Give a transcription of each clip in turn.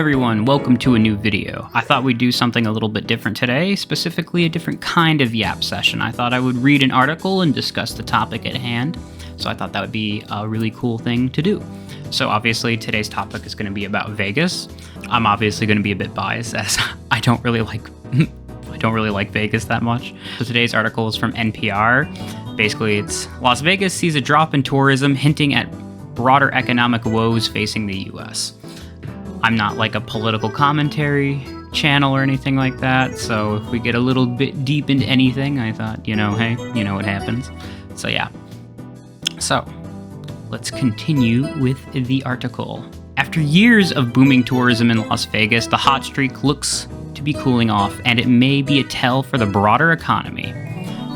everyone, welcome to a new video. I thought we'd do something a little bit different today, specifically a different kind of yap session. I thought I would read an article and discuss the topic at hand, so I thought that would be a really cool thing to do. So obviously today's topic is going to be about Vegas. I'm obviously going to be a bit biased as I don't really like Vegas that much. So today's article is from NPR. Basically, it's Las Vegas sees a drop in tourism, hinting at broader economic woes facing the US. I'm not like a political commentary channel or anything like that, so if we get a little bit deep into anything, I thought, hey, you know what happens. So yeah. So, let's continue with the article. After years of booming tourism in Las Vegas, the hot streak looks to be cooling off, and it may be a tell for the broader economy.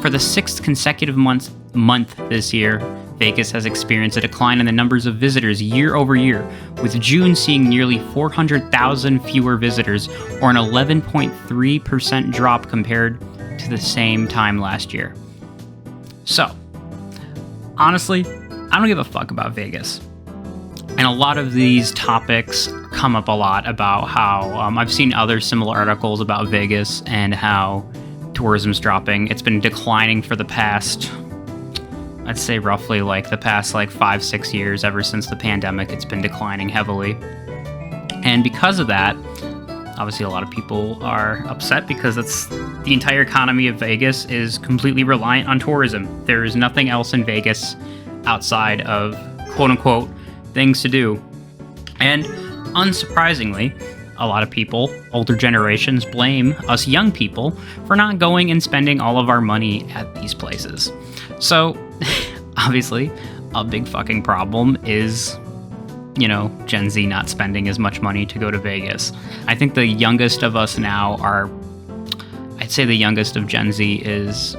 For the sixth consecutive month this year, Vegas has experienced a decline in the numbers of visitors year over year, with June seeing nearly 400,000 fewer visitors, or an 11.3% drop compared to the same time last year. So, honestly, I don't give a fuck about Vegas. And a lot of these topics come up a lot about how I've seen other similar articles about Vegas and how tourism's dropping. It's been declining for the past, I'd say roughly the past 5-6 years. Ever since the pandemic, it's been declining heavily. And because of that, obviously a lot of people are upset because the entire economy of Vegas is completely reliant on tourism. There is nothing else in Vegas outside of quote-unquote things to do. And unsurprisingly, a lot of people, older generations, blame us young people for not going and spending all of our money at these places. So, obviously, a big fucking problem is, Gen Z not spending as much money to go to Vegas. I think the youngest of us now I'd say the youngest of Gen Z is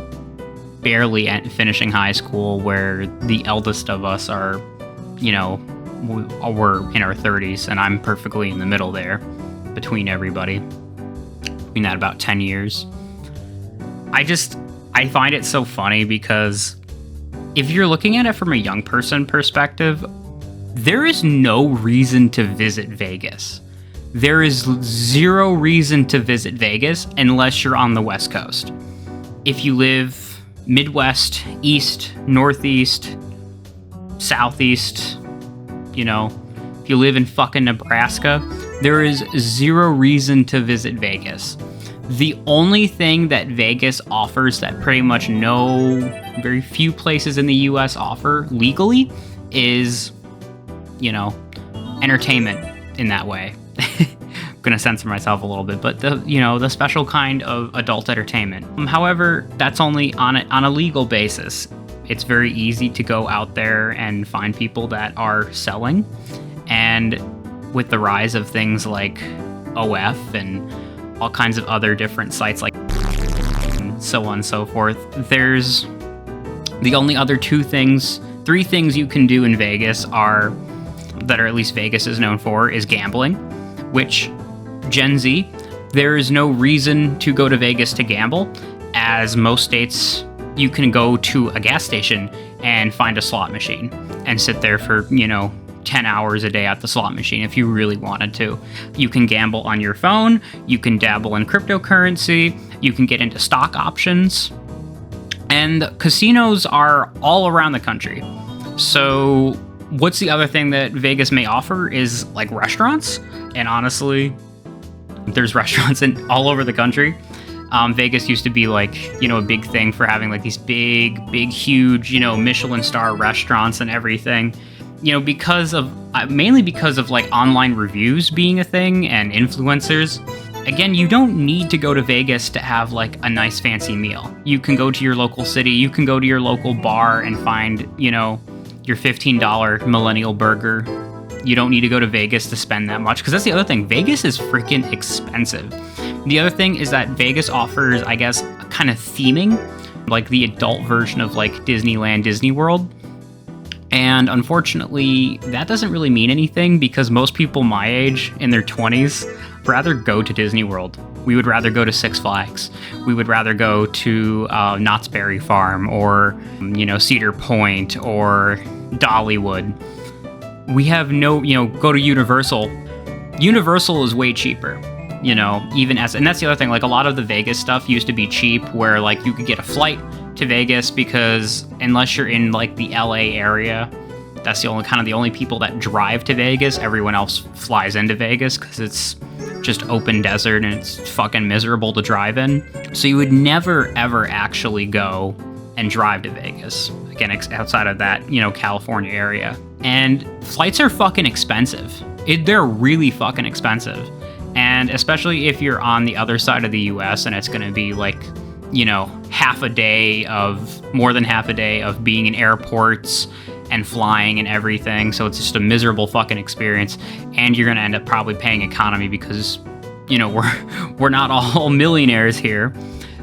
barely finishing high school, where the eldest of us are, we're in our 30s, and I'm perfectly in the middle there, between everybody. Between that about 10 years. I find it so funny because if you're looking at it from a young person perspective, there is no reason to visit Vegas. There is zero reason to visit Vegas unless you're on the West Coast. If you live Midwest, East, Northeast, Southeast, if you live in fucking Nebraska, there is zero reason to visit Vegas. The only thing that Vegas offers that pretty much very few places in the US offer legally is, entertainment in that way. I'm gonna censor myself a little bit, but the special kind of adult entertainment. However, that's only on a legal basis. It's very easy to go out there and find people that are selling, and with the rise of things like OF and all kinds of other different sites like and so on and so forth, there's the only other three things you can do in Vegas that at least Vegas is known for is gambling, which Gen Z, there is no reason to go to Vegas to gamble, as most states you can go to a gas station and find a slot machine and sit there for, 10 hours a day at the slot machine if you really wanted to. You can gamble on your phone, you can dabble in cryptocurrency, you can get into stock options, and casinos are all around the country. So what's the other thing that Vegas may offer is restaurants, and honestly, there's restaurants all over the country. Vegas used to be a big thing for having these big, huge, Michelin star restaurants and everything. Mainly because of online reviews being a thing and influencers. Again, you don't need to go to Vegas to have a nice fancy meal. You can go to your local city, you can go to your local bar and find, your $15 millennial burger. You don't need to go to Vegas to spend that much, because that's the other thing. Vegas is freaking expensive. The other thing is that Vegas offers, I guess, a kind of theming, the adult version of Disneyland, Disney World. And unfortunately, that doesn't really mean anything, because most people my age, in their 20s, rather go to Disney World. We would rather go to Six Flags. We would rather go to Knott's Berry Farm, or, Cedar Point, or Dollywood. We have go to Universal. Universal is way cheaper, you know, and that's the other thing, like a lot of the Vegas stuff used to be cheap where like you could get a flight to Vegas because unless you're in like the LA area, that's the only people that drive to Vegas. Everyone else flies into Vegas because it's just open desert and it's fucking miserable to drive in. So you would never ever actually go and drive to Vegas. Again, outside of that, you know, California area. And flights are fucking expensive. They're really fucking expensive. And especially if you're on the other side of the US and it's gonna be like, you know, more than half a day of being in airports and flying and everything. So it's just a miserable fucking experience. And you're gonna end up probably paying economy because, you know, we're not all millionaires here.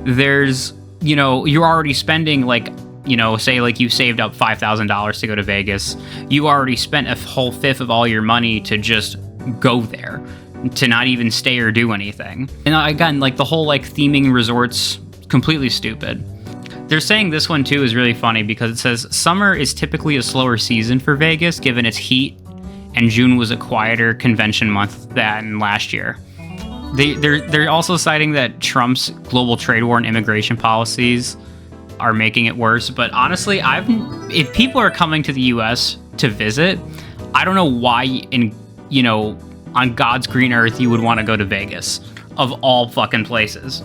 There's, you know, you're already spending like, you know, say like you saved up $5,000 to go to Vegas. You already spent a whole fifth of all your money to just go there, to not even stay or do anything. And again, like the whole like theming resorts, completely stupid. They're saying this one too is really funny because it says summer is typically a slower season for Vegas given its heat, and June was a quieter convention month than last year. They're also citing that Trump's global trade war and immigration policies are making it worse. But honestly, if people are coming to the U.S. to visit, I don't know why on God's green earth you would want to go to Vegas of all fucking places.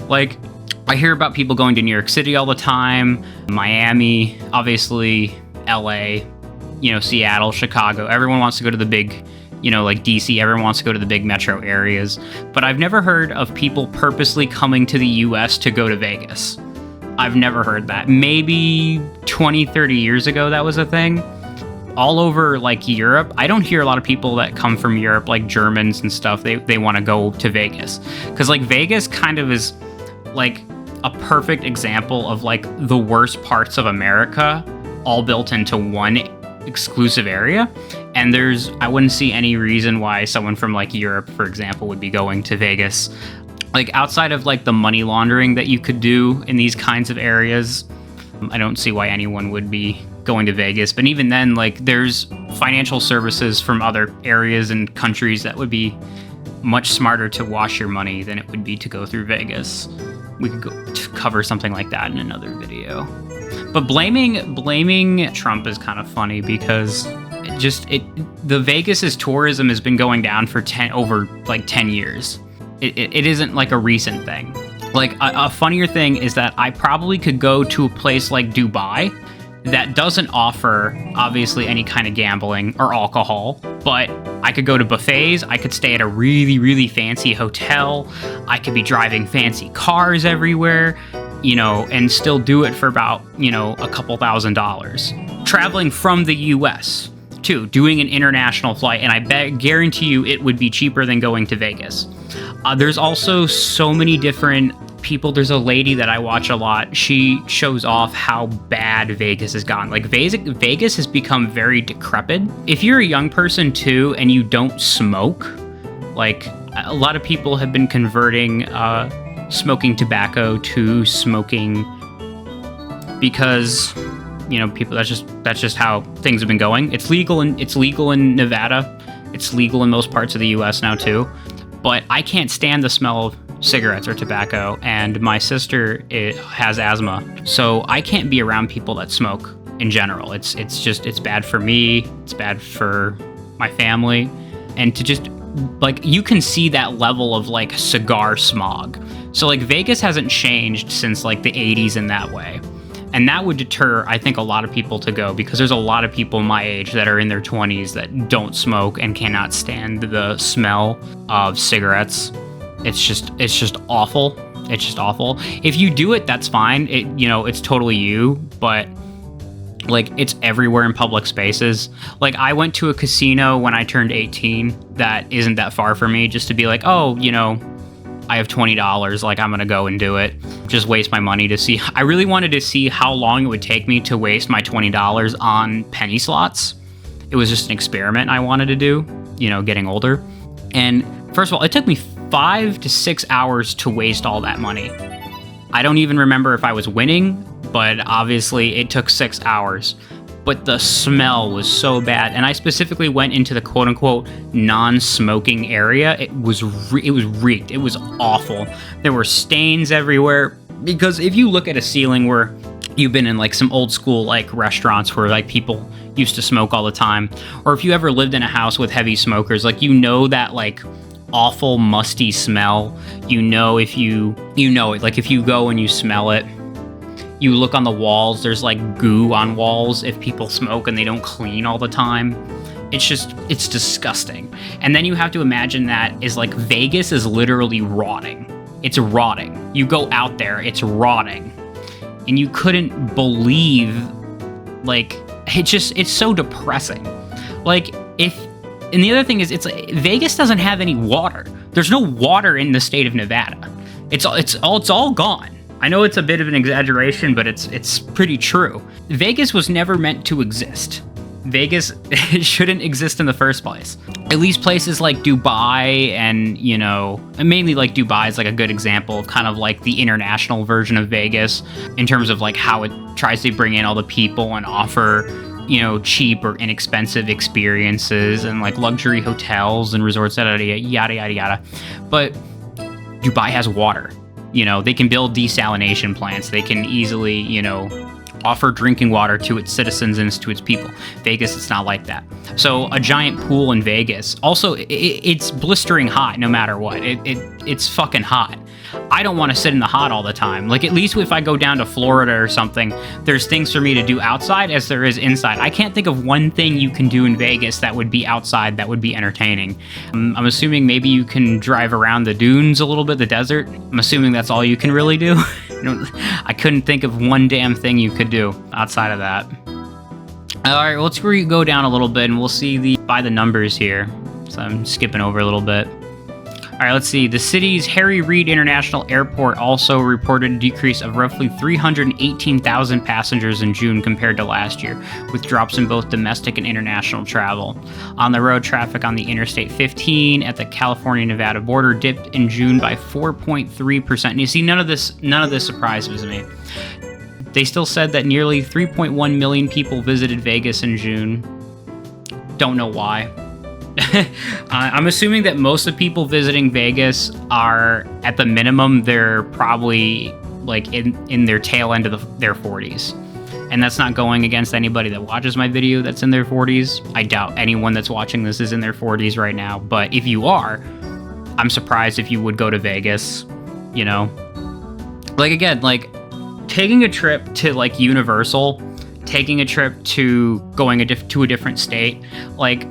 Like, I hear about people going to New York City all the time, Miami, obviously LA, you know, Seattle, Chicago. Everyone wants to go to the big, you know, like DC, everyone wants to go to the big metro areas. But I've never heard of people purposely coming to the US to go to Vegas. I've never heard that. Maybe 20, 30 years ago that was a thing. All over like Europe, I don't hear a lot of people that come from Europe, like Germans and stuff, they want to go to Vegas. Because like Vegas kind of is like a perfect example of like the worst parts of America all built into one exclusive area. And I wouldn't see any reason why someone from like Europe, for example, would be going to Vegas. Like outside of like the money laundering that you could do in these kinds of areas, I don't see why anyone would be going to Vegas. But even then, like there's financial services from other areas and countries that would be much smarter to wash your money than it would be to go through Vegas. We could go to cover something like that in another video. But blaming Trump is kind of funny because the Vegas's tourism has been going down for over 10 years. It isn't like a recent thing. Like a funnier thing is that I probably could go to a place like Dubai that doesn't offer obviously any kind of gambling or alcohol, but I could go to buffets, I could stay at a really, really fancy hotel, I could be driving fancy cars everywhere, you know, and still do it for about, you know, a couple $1,000s. Traveling from the US too, doing an international flight, and I guarantee you it would be cheaper than going to Vegas. There's also so many different people. There's a lady that I watch a lot. She shows off how bad Vegas has gotten. Like Vegas has become very decrepit. If you're a young person too and you don't smoke, like a lot of people have been converting smoking tobacco to smoking because, you know, people, that's just how things have been going. It's legal in Nevada. It's legal in most parts of the US now too. But I can't stand the smell of cigarettes or tobacco, and my sister has asthma, so I can't be around people that smoke in general. It's bad for me, it's bad for my family, and to just like, you can see that level of like cigar smog. So like Vegas hasn't changed since like the 80s in that way. And that would deter, I think, a lot of people to go, because there's a lot of people my age that are in their 20s that don't smoke and cannot stand the smell of cigarettes. It's just awful. It's just awful. If you do it, that's fine. It's totally you, but like it's everywhere in public spaces. Like I went to a casino when I turned 18 that isn't that far from me, just to be like, oh, you know, I have $20, like I'm gonna go and do it. Just waste my money to see. I really wanted to see how long it would take me to waste my $20 on penny slots. It was just an experiment I wanted to do, you know, getting older. And first of all, it took me 5 to 6 hours to waste all that money. I don't even remember if I was winning, but obviously it took 6 hours. but the smell was so bad. And I specifically went into the quote-unquote non-smoking area. It was reeked. It was awful. There were stains everywhere, because if you look at a ceiling where you've been in like some old school like restaurants where like people used to smoke all the time, or if you ever lived in a house with heavy smokers, like you know that like awful musty smell. You know it, like if you go and you smell it, you look on the walls, there's like goo on walls if people smoke and they don't clean all the time. It's disgusting. And then you have to imagine that is like Vegas is literally rotting. It's rotting. You go out there, it's rotting. And you couldn't believe, like, it's so depressing. Like, and the other thing is, it's like, Vegas doesn't have any water. There's no water in the state of Nevada. It's all gone. I know it's a bit of an exaggeration, but it's pretty true. Vegas was never meant to exist. Vegas shouldn't exist in the first place. At least places like Dubai and, and mainly like Dubai is like a good example of kind of like the international version of Vegas in terms of like how it tries to bring in all the people and offer, cheap or inexpensive experiences and like luxury hotels and resorts, yada, yada, yada. But Dubai has water. They can build desalination plants. They can easily, offer drinking water to its citizens and to its people. Vegas, it's not like that. So a giant pool in Vegas. Also, it's blistering hot no matter what. It's fucking hot. I don't want to sit in the hot all the time. Like, at least if I go down to Florida or something, there's things for me to do outside as there is inside. I can't think of one thing you can do in Vegas that would be outside that would be entertaining. I'm assuming maybe you can drive around the dunes a little bit, the desert. I'm assuming that's all you can really do. I couldn't think of one damn thing you could do outside of that. All right, let's go down a little bit and we'll see by the numbers here. So I'm skipping over a little bit. All right, let's see. The city's Harry Reid International Airport also reported a decrease of roughly 318,000 passengers in June compared to last year, with drops in both domestic and international travel. On the road, traffic on the Interstate 15 at the California-Nevada border dipped in June by 4.3%. And you see, none of this surprises me. They still said that nearly 3.1 million people visited Vegas in June. Don't know why. I'm assuming that most of the people visiting Vegas are, at the minimum, they're probably like in their tail end of their 40s. And that's not going against anybody that watches my video that's in their 40s. I doubt anyone that's watching this is in their 40s right now. But if you are, I'm surprised if you would go to Vegas, Like, again, like, taking a trip to, like, Universal, taking a trip to going to a different state, like,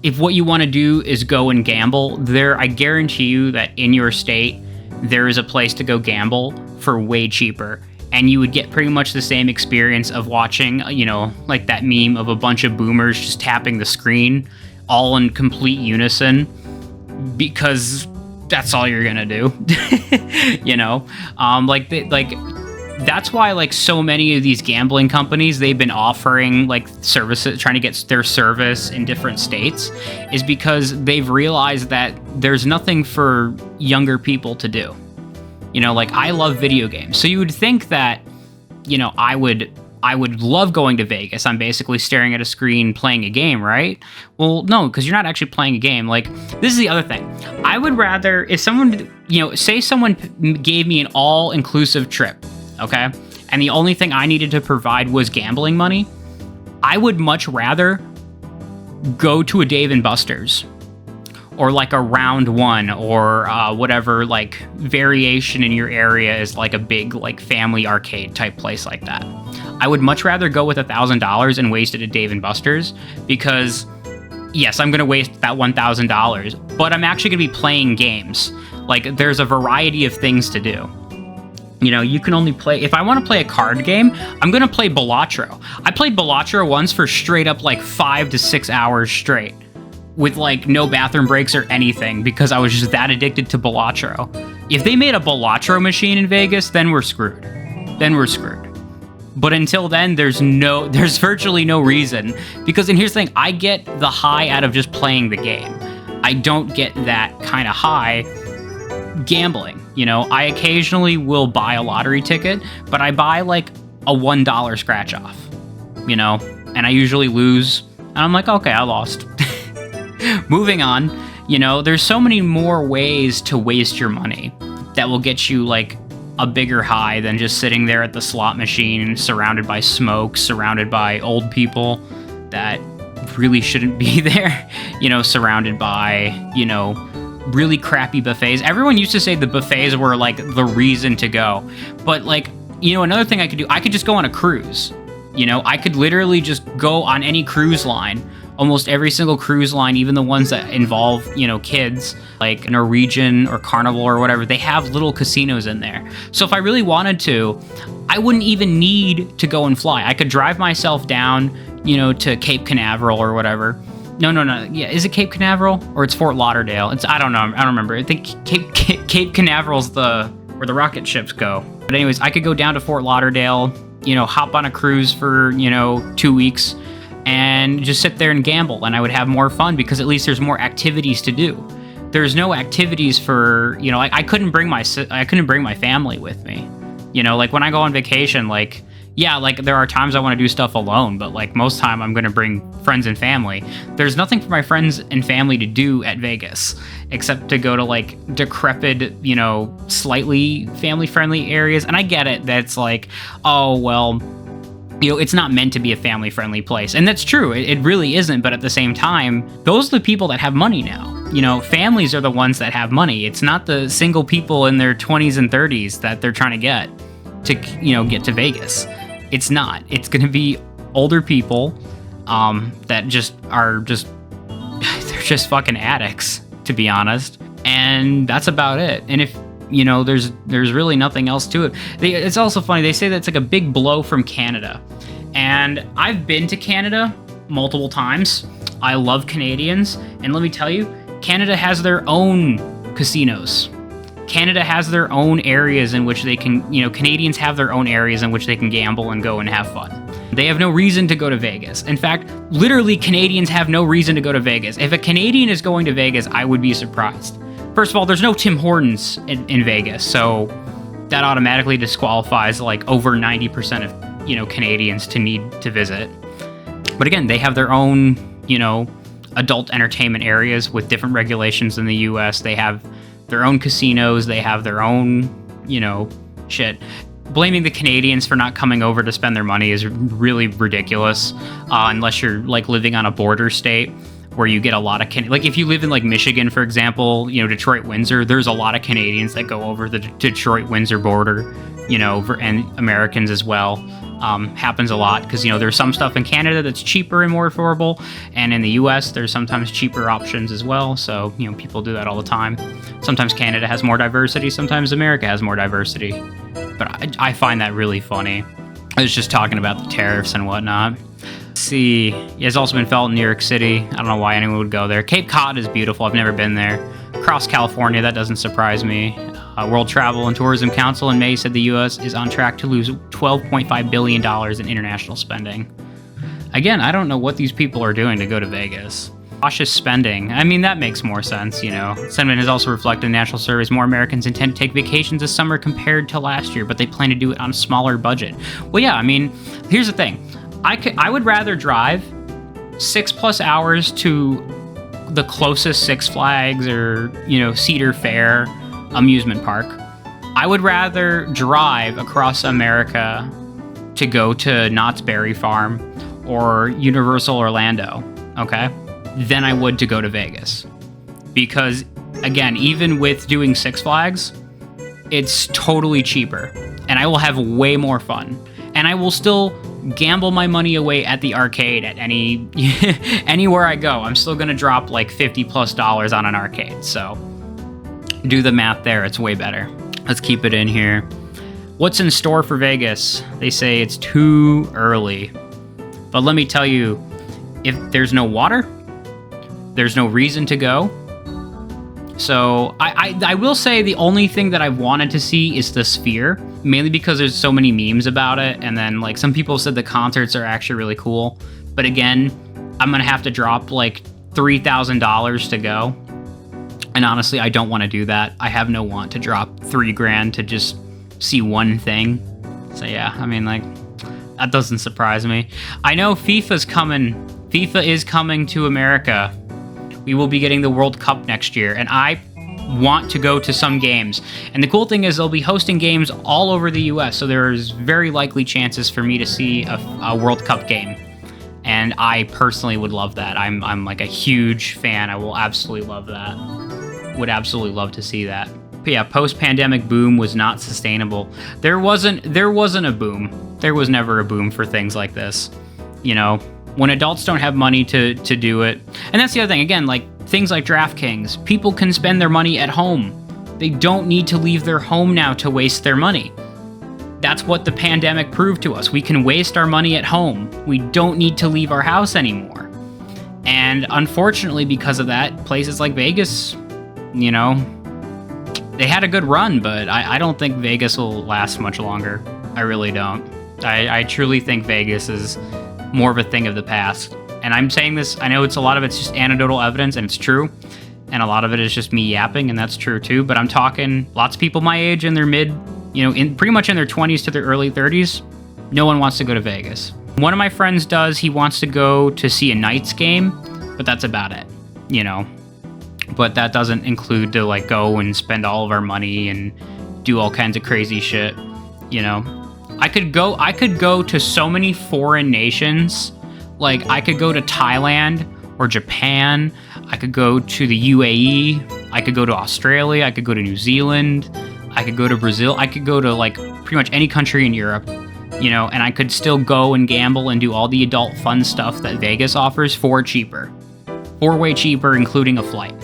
if what you want to do is go and gamble, I guarantee you that in your state, there is a place to go gamble for way cheaper. And you would get pretty much the same experience of watching, like that meme of a bunch of boomers just tapping the screen all in complete unison, because that's all you're going to do, That's why, like, so many of these gambling companies, they've been offering, like, services, trying to get their service in different states, is because they've realized that there's nothing for younger people to do. Like, I love video games. So you would think that, I would love going to Vegas. I'm basically staring at a screen playing a game, right? Well, no, because you're not actually playing a game. Like, this is the other thing. I would rather, if someone, say someone gave me an all-inclusive trip, okay? And the only thing I needed to provide was gambling money, I would much rather go to a Dave & Buster's or like a Round One or whatever, like, variation in your area is like a big, like, family arcade type place like that. I would much rather go with $1,000 and waste it at Dave & Buster's, because yes, I'm going to waste that $1,000, but I'm actually going to be playing games. Like, there's a variety of things to do. You can only play, if I want to play a card game, I'm going to play Balatro. I played Balatro once for straight up like 5 to 6 hours straight with like no bathroom breaks or anything, because I was just that addicted to Balatro. If they made a Balatro machine in Vegas, then we're screwed. But until then, there's virtually no reason, because, and here's the thing, I get the high out of just playing the game. I don't get that kind of high gambling. I occasionally will buy a lottery ticket, but I buy like a $1 scratch off. and I usually lose. And I'm like, okay, I lost. Moving on. You know, there's so many more ways to waste your money that will get you like a bigger high than just sitting there at the slot machine, surrounded by smoke, surrounded by old people that really shouldn't be there, you know, surrounded by, you know, really crappy buffets. Everyone used to say the buffets were like the reason to go, but like, you know, another thing I could do, I could just go on a cruise. You know, I could literally just go on any cruise line, almost every single cruise line, even the ones that involve, you know, kids, like Norwegian or Carnival or whatever, they have little casinos in there. So if I really wanted to, I wouldn't even need to go and fly. I could drive myself down, you know, to Cape Canaveral or whatever. No. Yeah, is it Cape Canaveral or it's Fort Lauderdale? I don't know. I don't remember. I think Cape Canaveral's where the rocket ships go. But anyways, I could go down to Fort Lauderdale, you know, hop on a cruise for, you know, 2 weeks and just sit there and gamble, and I would have more fun because at least there's more activities to do. There's no activities for, you know, like I couldn't bring my family with me. You know, like when I go on vacation, like, yeah, like there are times I want to do stuff alone, but like most time I'm going to bring friends and family. There's nothing for my friends and family to do at Vegas except to go to like decrepit, you know, slightly family friendly areas. And I get it. That's like, oh, well, you know, it's not meant to be a family friendly place. And that's true. It really isn't. But at the same time, those are the people that have money now. You know, families are the ones that have money. It's not the single people in their 20s and 30s that they're trying to get to Vegas. It's not. It's going to be older people that they're just fucking addicts, to be honest. And that's about it. And if, you know, there's really nothing else to it. It's also funny. They say that it's like a big blow from Canada. And I've been to Canada multiple times. I love Canadians. And let me tell you, Canada has their own casinos. Canada has their own areas in which they can, you know, Canadians have their own areas in which they can gamble and go and have fun. They have no reason to go to Vegas. In fact, literally Canadians have no reason to go to Vegas. If a Canadian is going to Vegas, I would be surprised. First of all, there's no Tim Hortons in Vegas, so that automatically disqualifies like over 90% of, you know, Canadians to need to visit. But again, they have their own, you know, adult entertainment areas with different regulations than the US. They have their own casinos, they have their own, you know, shit. Blaming the Canadians for not coming over to spend their money is really ridiculous, unless you're like living on a border state where you get a lot of like if you live in like Michigan, for example, you know, Detroit, Windsor, there's a lot of Canadians that go over the Detroit, Windsor border, you know, and Americans as well. Happens a lot because, you know, there's some stuff in Canada that's cheaper and more affordable, and in the US there's sometimes cheaper options as well. So, you know, people do that all the time. Sometimes Canada has more diversity, sometimes America has more diversity. But I find that really funny. I was just talking about the tariffs and whatnot. Let's see, it's also been felt in New York City. I don't know why anyone would go there. Cape Cod is beautiful. I've never been there. Across California, that doesn't surprise me. World Travel and Tourism Council in May said the U.S. is on track to lose $12.5 billion in international spending. Again, I don't know what these people are doing to go to Vegas. Cautious spending. I mean, that makes more sense, you know. Sentiment has also reflected in national surveys. More Americans intend to take vacations this summer compared to last year, but they plan to do it on a smaller budget. Well, yeah, I mean, here's the thing. I would rather drive 6+ hours to the closest Six Flags or, you know, Cedar Fair amusement park. I would rather drive across America to go to Knott's Berry Farm or Universal Orlando, okay, than I would to go to Vegas. Because, again, even with doing Six Flags, it's totally cheaper, and I will have way more fun. And I will still gamble my money away at the arcade at anywhere I go. I'm still gonna drop like $50+ on an arcade. So do the math there, it's way better. Let's keep it in here. What's in store for Vegas? They say it's too early. But let me tell you, if there's no water, there's no reason to go. So I will say the only thing that I've wanted to see is the Sphere, mainly because there's so many memes about it. And then like some people said the concerts are actually really cool. But again, I'm going to have to drop like $3,000 to go. And honestly, I don't want to do that. I have no want to drop $3,000 to just see one thing. So yeah, I mean, like, That doesn't surprise me. I know FIFA's coming. FIFA is coming to America. We will be getting the World Cup next year, and I want to go to some games. And the cool thing is they'll be hosting games all over the US, so there's very likely chances for me to see a World Cup game. And I personally would love that. I'm like a huge fan. I will absolutely love that. Would absolutely love to see that. But yeah, post-pandemic boom was not sustainable. There wasn't a boom. There was never a boom for things like this. You know, when adults don't have money to do it. And that's the other thing, again, like things like DraftKings, people can spend their money at home. They don't need to leave their home now to waste their money. That's what the pandemic proved to us. We can waste our money at home. We don't need to leave our house anymore. And unfortunately, because of that, places like Vegas, you know, they had a good run, but I don't think Vegas will last much longer. I really don't. I truly think Vegas is more of a thing of the past. And I'm saying this, I know a lot of it's just anecdotal evidence, and it's true. And a lot of it is just me yapping, and that's true too. But I'm talking lots of people my age in their pretty much in their 20s to their early 30s, no one wants to go to Vegas. One of my friends does, he wants to go to see a Knights game, but that's about it, you know. But that doesn't include to like go and spend all of our money and do all kinds of crazy shit, you know. I could go to so many foreign nations. Like I could go to Thailand or Japan. I could go to the UAE. I could go to Australia. I could go to New Zealand. I could go to Brazil. I could go to like pretty much any country in Europe, you know, and I could still go and gamble and do all the adult fun stuff that Vegas offers for cheaper. For way cheaper, including a flight.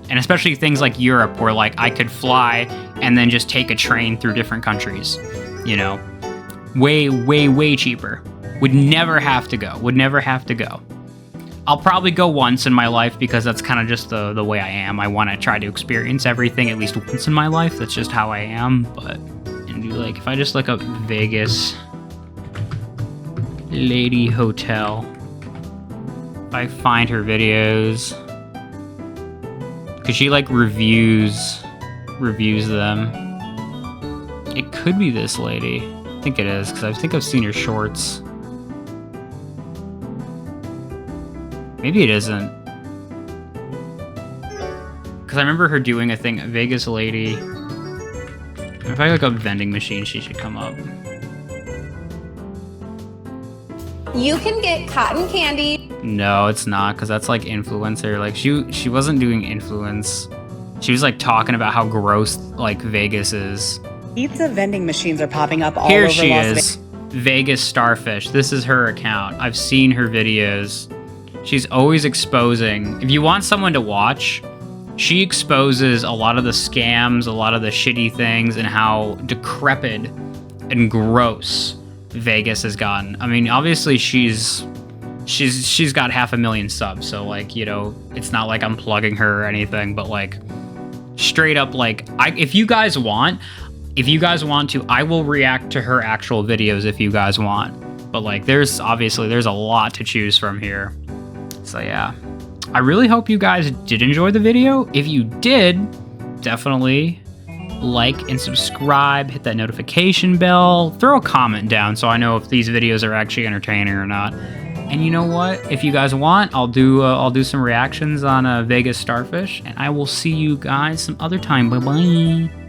And especially things like Europe where like I could fly and then just take a train through different countries, you know, way, way, way cheaper. Would never have to go. I'll probably go once in my life because that's kind of just the way I am. I want to try to experience everything at least once in my life. That's just how I am. But and do like if I just look up Vegas Lady Hotel, if I find her videos, because she like reviews them. It could be this lady. I think it is because I think I've seen her shorts. Maybe it isn't. Because I remember her doing a thing, Vegas Lady. If I look up vending machine, she should come up. You can get cotton candy. No, it's not, because that's like influencer. Like she wasn't doing influence. She was like talking about how gross like Vegas is. Pizza vending machines are popping up all Here over she Las is. Vegas Starfish. This is her account. I've seen her videos. She's always exposing. If you want someone to watch, she exposes a lot of the scams, a lot of the shitty things, and how decrepit and gross Vegas has gotten. I mean, obviously she's got 500,000 subs, so like, you know, it's not like I'm plugging her or anything, but like straight up, like if you guys want to, I will react to her actual videos if you guys want. But like there's a lot to choose from here. So yeah, I really hope you guys did enjoy the video. If you did, definitely like and subscribe, hit that notification bell, throw a comment down so I know if these videos are actually entertaining or not. And you know what? If you guys want, I'll do some reactions on Vegas Starfish, and I will see you guys some other time. Bye bye.